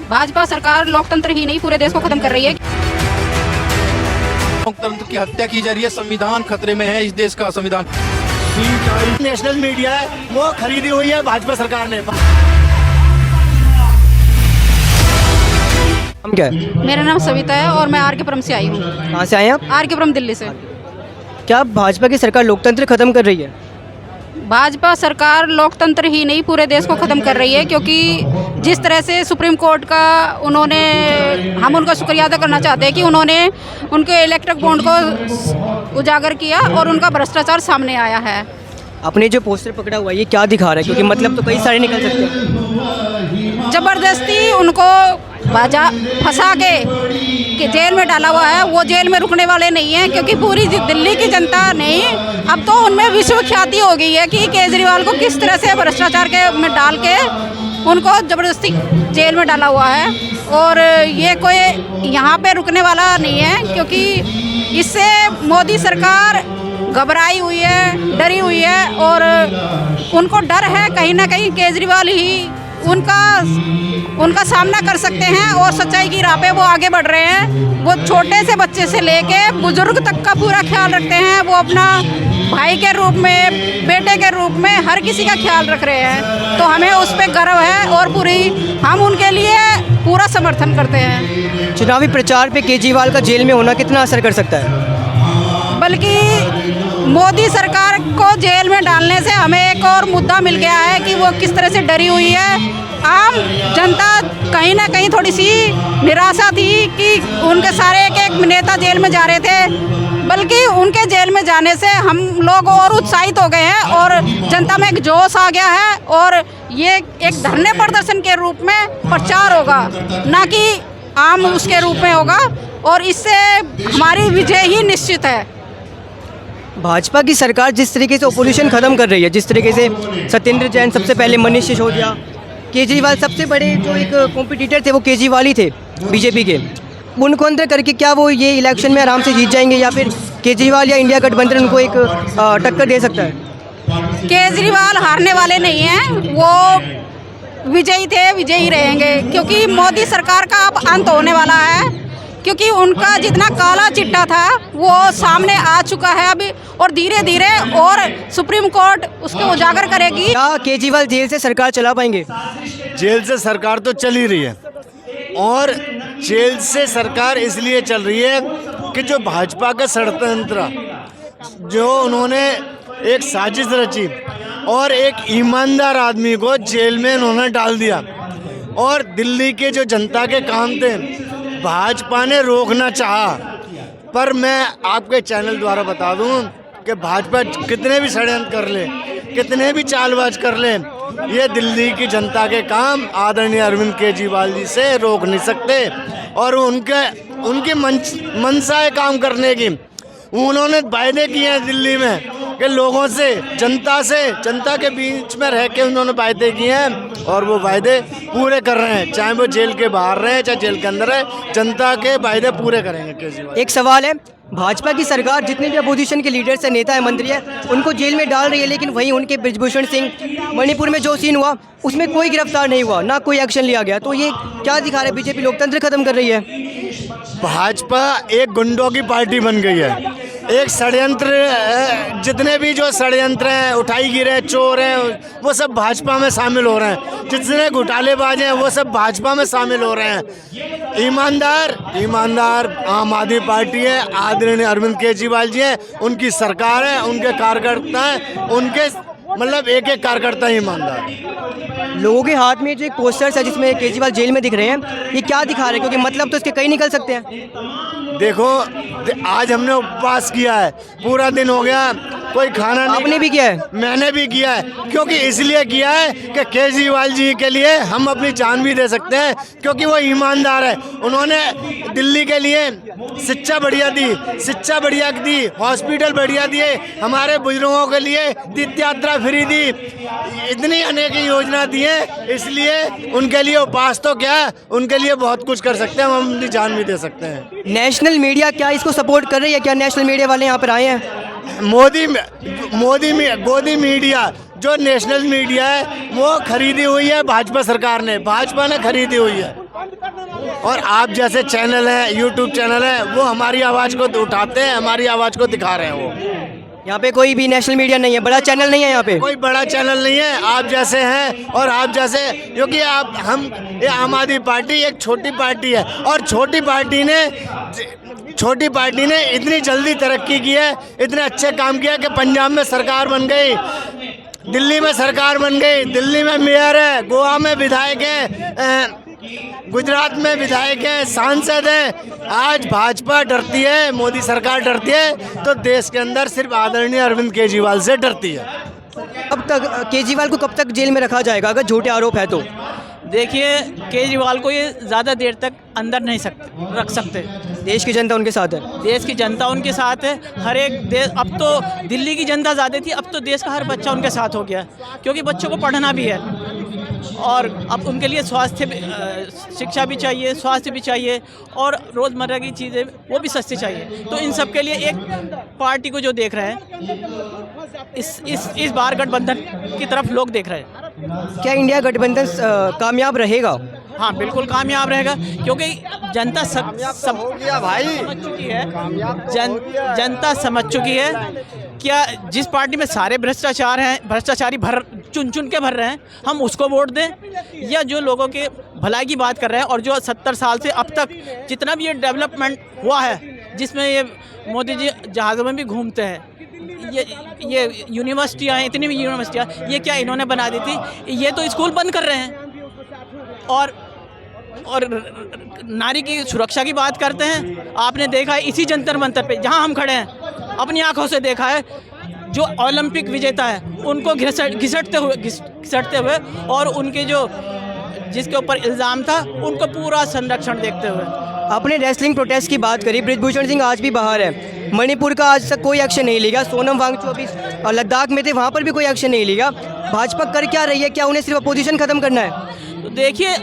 भाजपा सरकार लोकतंत्र ही नहीं पूरे देश को खत्म कर रही है। लोकतंत्र की हत्या की जा रही है, संविधान खतरे में है, इस देश का संविधान। नेशनल मीडिया है वो खरीदी हुई है भाजपा सरकार ने। हम क्या है? मेरा नाम सविता है और मैं आर के पुरम से आई हूँ। कहाँ से आए हैं आप? आर के पुरम दिल्ली से। क्या भाजपा की सरकार लोकतंत्र खत्म कर रही है? भाजपा सरकार लोकतंत्र ही नहीं पूरे देश को ख़त्म कर रही है, क्योंकि जिस तरह से सुप्रीम कोर्ट का हम उनका शुक्रिया अदा करना चाहते हैं कि उन्होंने उनके इलेक्ट्रिक बॉन्ड को उजागर किया और उनका भ्रष्टाचार सामने आया है। आपने जो पोस्टर पकड़ा हुआ है ये क्या दिखा रहा है? क्योंकि मतलब तो कई सारे निकल सकते हैं। ज़बरदस्ती उनको फंसा के जेल में डाला हुआ है। वो जेल में रुकने वाले नहीं हैं, क्योंकि पूरी दिल्ली की जनता नहीं, अब तो उनमें विश्व ख्याति हो गई है कि केजरीवाल को किस तरह से भ्रष्टाचार के में डाल के उनको ज़बरदस्ती जेल में डाला हुआ है। और ये कोई यहाँ पे रुकने वाला नहीं है, क्योंकि इससे मोदी सरकार घबराई हुई है, डरी हुई है और उनको डर है कहीं ना कहीं केजरीवाल ही उनका सामना कर सकते हैं और सच्चाई की राह पे वो आगे बढ़ रहे हैं। वो छोटे से बच्चे से लेके बुजुर्ग तक का पूरा ख्याल रखते हैं। वो अपना भाई के रूप में, बेटे के रूप में हर किसी का ख्याल रख रहे हैं। तो हमें उस पर गर्व है और हम उनके लिए पूरा समर्थन करते हैं। चुनावी प्रचार पे केजरीवाल का जेल में होना कितना असर कर सकता है? बल्कि मोदी सरकार को जेल में डालने से हमें एक और मुद्दा मिल गया है कि वो किस तरह से डरी हुई है। आम जनता कहीं ना कहीं थोड़ी सी निराशा थी कि उनके सारे एक नेता जेल में जा रहे थे, बल्कि उनके जेल में जाने से हम लोग और उत्साहित हो गए हैं और जनता में एक जोश आ गया है। और ये एक धरने प्रदर्शन के रूप में प्रचार होगा, ना कि आम उसके रूप में होगा, और इससे हमारी विजय ही निश्चित है। भाजपा की सरकार जिस तरीके से ओपोजिशन खत्म कर रही है, जिस तरीके से सत्येंद्र जैन, सबसे पहले मनीष सिसोदिया, केजरीवाल, सबसे बड़े जो एक कॉम्पिटिटर थे वो केजरीवाल ही थे बीजेपी के, उनको अंदर करके क्या वो ये इलेक्शन में आराम से जीत जाएंगे या फिर केजरीवाल या इंडिया गठबंधन उनको एक टक्कर दे सकता है? केजरीवाल हारने वाले नहीं हैं, वो विजयी थे, विजयी रहेंगे, क्योंकि मोदी सरकार का अब अंत होने वाला है। क्योंकि उनका जितना काला चिट्टा था वो सामने आ चुका है अभी, और धीरे धीरे और सुप्रीम कोर्ट उसको उजागर करेगी। क्या केजरीवाल जेल से सरकार चला पाएंगे? जेल से सरकार तो चल ही रही है, और जेल से सरकार इसलिए चल रही है कि जो भाजपा का षड्यंत्र, जो उन्होंने एक साजिश रची और एक ईमानदार आदमी को जेल में उन्होंने डाल दिया, और दिल्ली के जो जनता के काम थे भाजपा ने रोकना चाहा। पर मैं आपके चैनल द्वारा बता दूं कि भाजपा कितने भी षड्यंत्र कर ले, कितने भी चालबाज कर ले, ये दिल्ली की जनता के काम आदरणीय अरविंद केजरीवाल जी से रोक नहीं सकते। और उनकी मंशा है काम करने की। उन्होंने वायदे किए हैं दिल्ली में कि लोगों से, जनता के बीच में रह के उन्होंने वायदे किए हैं, और वो वायदे पूरे कर रहे हैं, चाहे वो जेल के बाहर रहे चाहे जेल के अंदर है। जनता के वायदे पूरे करेंगे केजरीवाल। एक सवाल है, भाजपा की सरकार जितने भी अपोजिशन के लीडर्स हैं, नेता है, मंत्री है, उनको जेल में डाल रही है, लेकिन वहीं उनके बृजभूषण सिंह, मणिपुर में जो सीन हुआ उसमें कोई गिरफ्तार नहीं हुआ, ना कोई एक्शन लिया गया। तो ये क्या दिखा रहा है? बीजेपी लोकतंत्र खत्म कर रही है। भाजपा एक गुंडों की पार्टी बन गई है। एक षड्यंत्र, जितने भी जो षड्यंत्र हैं, उठाईगिरे, चोर हैं, वो सब भाजपा में शामिल हो रहे हैं। जितने घोटालेबाज हैं वो सब भाजपा में शामिल हो रहे हैं। ईमानदार आम आदमी पार्टी है, आदरणीय अरविंद केजरीवाल जी हैं, उनकी सरकार है, उनके कार्यकर्ता हैं, उनके मतलब एक एक कार्यकर्ता ईमानदार। लोगों के हाथ में जो एक पोस्टर्स है जिसमें केजरीवाल जेल में दिख रहे हैं, ये क्या दिखा रहे हैं? क्योंकि मतलब तो इसके कई निकल सकते हैं। देखो, आज हमने उपवास किया है, पूरा दिन हो गया, कोई खाना नहीं। आपने भी किया है? मैंने भी किया है, क्योंकि इसलिए किया है कि केजरीवाल जी के लिए हम अपनी जान भी दे सकते हैं, क्योंकि वो ईमानदार है। उन्होंने दिल्ली के लिए शिक्षा बढ़िया दी, हॉस्पिटल बढ़िया दिए, हमारे बुजुर्गों के लिए तीर्थ यात्रा फ्री दी, इतनी अनेक योजना दी है। इसलिए उनके लिए उपवास तो क्या, उनके लिए बहुत कुछ कर सकते हैं, हम अपनी जान भी दे सकते हैं। नेशनल मीडिया क्या इसको सपोर्ट कर रही है? क्या नेशनल मीडिया वाले यहाँ पर आए हैं? गोदी मीडिया, जो नेशनल मीडिया है वो खरीदी हुई है भाजपा सरकार ने, भाजपा ने खरीदी हुई है। और आप जैसे चैनल हैं, यूट्यूब चैनल हैं, वो हमारी आवाज़ को उठाते हैं, हमारी आवाज़ को दिखा रहे हैं। वो यहाँ पे कोई भी नेशनल मीडिया नहीं है, बड़ा चैनल नहीं है यहाँ पे। कोई बड़ा चैनल नहीं है, आप जैसे हैं और आप जैसे, क्योंकि ये आम आदमी पार्टी एक छोटी पार्टी है और छोटी पार्टी ने इतनी जल्दी तरक्की की है, इतने अच्छे काम किया कि पंजाब में सरकार बन गई, दिल्ली में सरकार बन गई, दिल्ली में मेयर है, गोवा में विधायक है, गुजरात में विधायक है, सांसद है। आज भाजपा डरती है, मोदी सरकार डरती है, तो देश के अंदर सिर्फ आदरणीय अरविंद केजरीवाल से डरती है। अब तक केजरीवाल को कब तक जेल में रखा जाएगा अगर झूठे आरोप है तो? देखिए, केजरीवाल को ये ज़्यादा देर तक अंदर नहीं रख सकते। देश की जनता उनके साथ है। देश की जनता उनके साथ है। हर एक देश, अब तो दिल्ली की जनता ज़्यादा थी, अब तो देश का हर बच्चा उनके साथ हो गया, क्योंकि बच्चों को पढ़ना भी है और अब उनके लिए शिक्षा भी चाहिए, स्वास्थ्य भी चाहिए और रोज़मर्रा की चीज़ें वो भी सस्ती चाहिए। तो इन सब के लिए एक पार्टी को जो देख रहे हैं, इस बार गठबंधन की तरफ लोग देख रहे हैं। क्या इंडिया गठबंधन कामयाब रहेगा? हाँ, बिल्कुल कामयाब रहेगा, क्योंकि जनता सब गया भाई, समझ चुकी है। जनता समझ चुकी है क्या जिस पार्टी में सारे भ्रष्टाचारी चुन के भर रहे हैं, हम उसको वोट दें, या जो लोगों के भलाई की बात कर रहे हैं और जो 70 साल से अब तक जितना भी ये डेवलपमेंट हुआ है, जिसमें ये मोदी जी जहाज़ों में भी घूमते हैं, ये यूनिवर्सिटियाँ, इतनी भी यूनिवर्सिटियाँ, ये क्या इन्होंने बना दी थी? ये तो स्कूल बंद कर रहे हैं और नारी की सुरक्षा की बात करते हैं। आपने देखा है इसी जंतर मंतर पे, जहां हम खड़े हैं, अपनी आंखों से देखा है, जो ओलंपिक विजेता है उनको घिसटते हुए और उनके जिसके ऊपर इल्ज़ाम था उनको पूरा संरक्षण देखते हुए। अपने रेसलिंग प्रोटेस्ट की बात करी, बृजभूषण सिंह आज भी बाहर है। मणिपुर का आज तक कोई एक्शन नहीं लिया। सोनम वांगचुक अभी लद्दाख में थे, वहाँ पर भी कोई एक्शन नहीं लिया। भाजपा कर क्या रही है? क्या उन्हें सिर्फ अपोजिशन ख़त्म करना है? तो देखिए,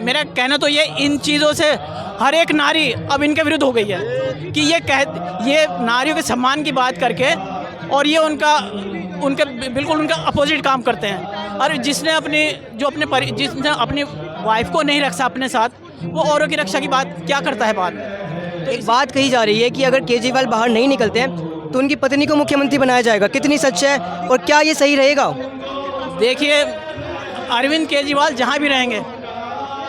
मेरा कहना तो ये, इन चीज़ों से हर एक नारी अब इनके विरुद्ध हो गई है कि ये नारियों के सम्मान की बात करके और ये उनके बिल्कुल उनका अपोजिट काम करते हैं। और जिसने अपनी वाइफ को नहीं रखा अपने साथ, वो औरों की रक्षा की बात क्या करता है बाद में? तो एक बात कही जा रही है कि अगर केजरीवाल बाहर नहीं निकलते हैं तो उनकी पत्नी को मुख्यमंत्री बनाया जाएगा। कितनी सच है और क्या ये सही रहेगा? देखिए, अरविंद केजरीवाल जहाँ भी रहेंगे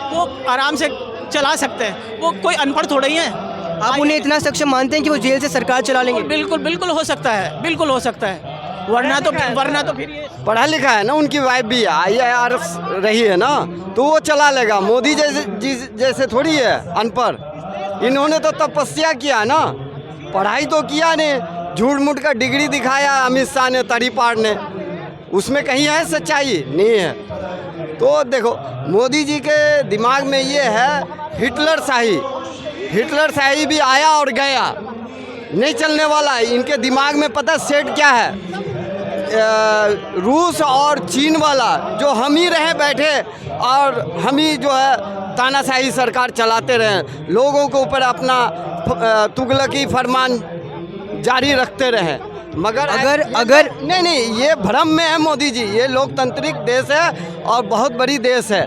वो आराम से चला सकते हैं, वो कोई अनपढ़ थोड़े ही हैं। आप उन्हें इतना सक्षम मानते हैं कि वो जेल से सरकार चला लेंगे? बिल्कुल हो सकता है, बिल्कुल हो सकता है। वरना तो फिर ये पढ़ा लिखा है ना, उनकी वाइफ भी IAS रही है ना, तो वो चला लेगा। मोदी जैसे थोड़ी है अनपढ़। इन्होंने तो तपस्या किया ना, पढ़ाई तो किया नहीं, झूठ मूठ का डिग्री दिखाया अमित शाह ने, तरीपाड़ ने, उसमें कहीं है सच्चाई? नहीं है। तो देखो, मोदी जी के दिमाग में ये है हिटलर शाही भी आया और गया, नहीं चलने वाला है। इनके दिमाग में पता सेट क्या है? रूस और चीन वाला, जो हम ही रहे बैठे और हम ही जो है तानाशाही सरकार चलाते रहे, लोगों के ऊपर अपना तुगलकी फरमान जारी रखते रहे। मगर अगर नहीं, ये भ्रम में है मोदी जी। ये लोकतांत्रिक देश है और बहुत बड़ी देश है।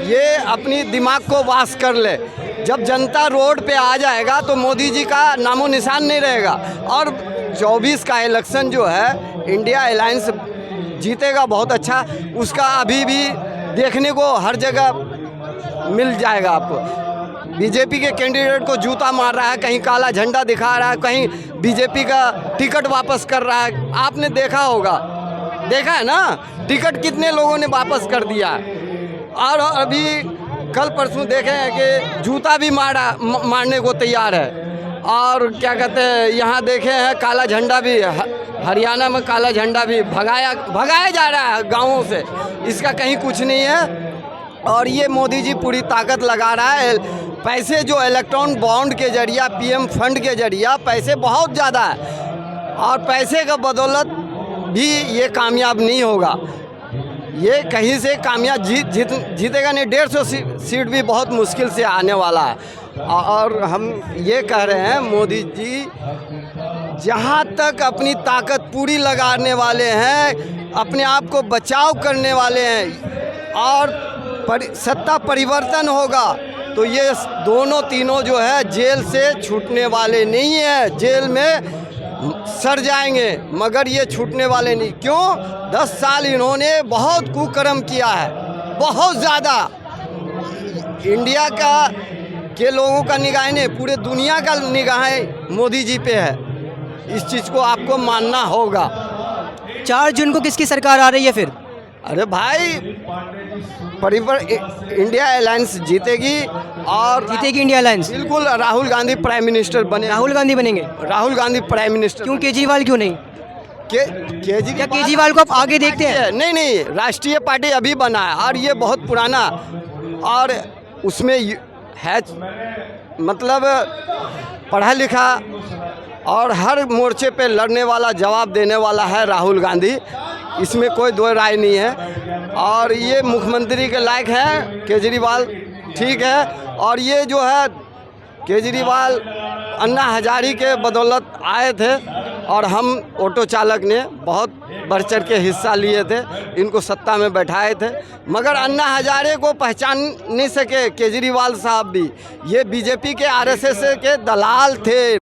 ये अपनी दिमाग को वाश कर ले। जब जनता रोड पे आ जाएगा तो मोदी जी का नामो निशान नहीं रहेगा। और 24 का इलेक्शन जो है, इंडिया अलायंस जीतेगा बहुत अच्छा। उसका अभी भी देखने को हर जगह मिल जाएगा आपको। बीजेपी के कैंडिडेट को जूता मार रहा है, कहीं काला झंडा दिखा रहा है, कहीं बीजेपी का टिकट वापस कर रहा है। आपने देखा होगा, देखा है ना, टिकट कितने लोगों ने वापस कर दिया। और अभी कल परसों देखे हैं कि जूता भी मारने को तैयार है। और क्या कहते हैं, यहाँ देखे हैं काला झंडा भी, हरियाणा में काला झंडा भी भगाया जा रहा है गाँवों से। इसका कहीं कुछ नहीं है। और ये मोदी जी पूरी ताकत लगा रहा है। पैसे जो इलेक्ट्रॉन बॉन्ड के जरिया, PM फंड के जरिया पैसे बहुत ज़्यादा है, और पैसे का बदौलत भी ये कामयाब नहीं होगा। ये कहीं से कामयाब जीतेगा नहीं। 150 सीट भी बहुत मुश्किल से आने वाला है। और हम ये कह रहे हैं, मोदी जी जहाँ तक अपनी ताकत पूरी लगाने वाले हैं, अपने आप को बचाव करने वाले हैं, और सत्ता परिवर्तन होगा तो ये दोनों तीनों जो है जेल से छूटने वाले नहीं है, जेल में सड़ जाएंगे मगर ये छूटने वाले नहीं। क्यों? 10 साल इन्होंने बहुत कुकर्म किया है, बहुत ज़्यादा। इंडिया का के लोगों का निगाह नहीं, पूरे दुनिया का निगाह मोदी जी पे है। इस चीज़ को आपको मानना होगा। 4 जून को किसकी सरकार आ रही है फिर? अरे भाई, इंडिया अलायंस जीतेगी और जीतेगी इंडिया अलायंस। बिल्कुल, राहुल गांधी प्राइम मिनिस्टर बने। राहुल गांधी बनेंगे? Rahul Gandhi prime minister. क्यों केजरीवाल क्यों नहीं? क्या केजरीवाल को आप आगे देखते हैं? नहीं, राष्ट्रीय पार्टी अभी बना है और ये बहुत पुराना, और उसमें है मतलब पढ़ा लिखा और हर मोर्चे पे लड़ने वाला, जवाब देने वाला है राहुल गांधी। इसमें कोई दो राय नहीं है। और ये मुख्यमंत्री के लायक हैं केजरीवाल, ठीक है। और ये जो है केजरीवाल अन्ना हजारी के बदौलत आए थे और हम ऑटो चालक ने बहुत बढ़ चढ़ के हिस्सा लिए थे, इनको सत्ता में बैठाए थे। मगर अन्ना हजारे को पहचान नहीं सके केजरीवाल साहब भी, ये बीजेपी के आरएसएस के दलाल थे।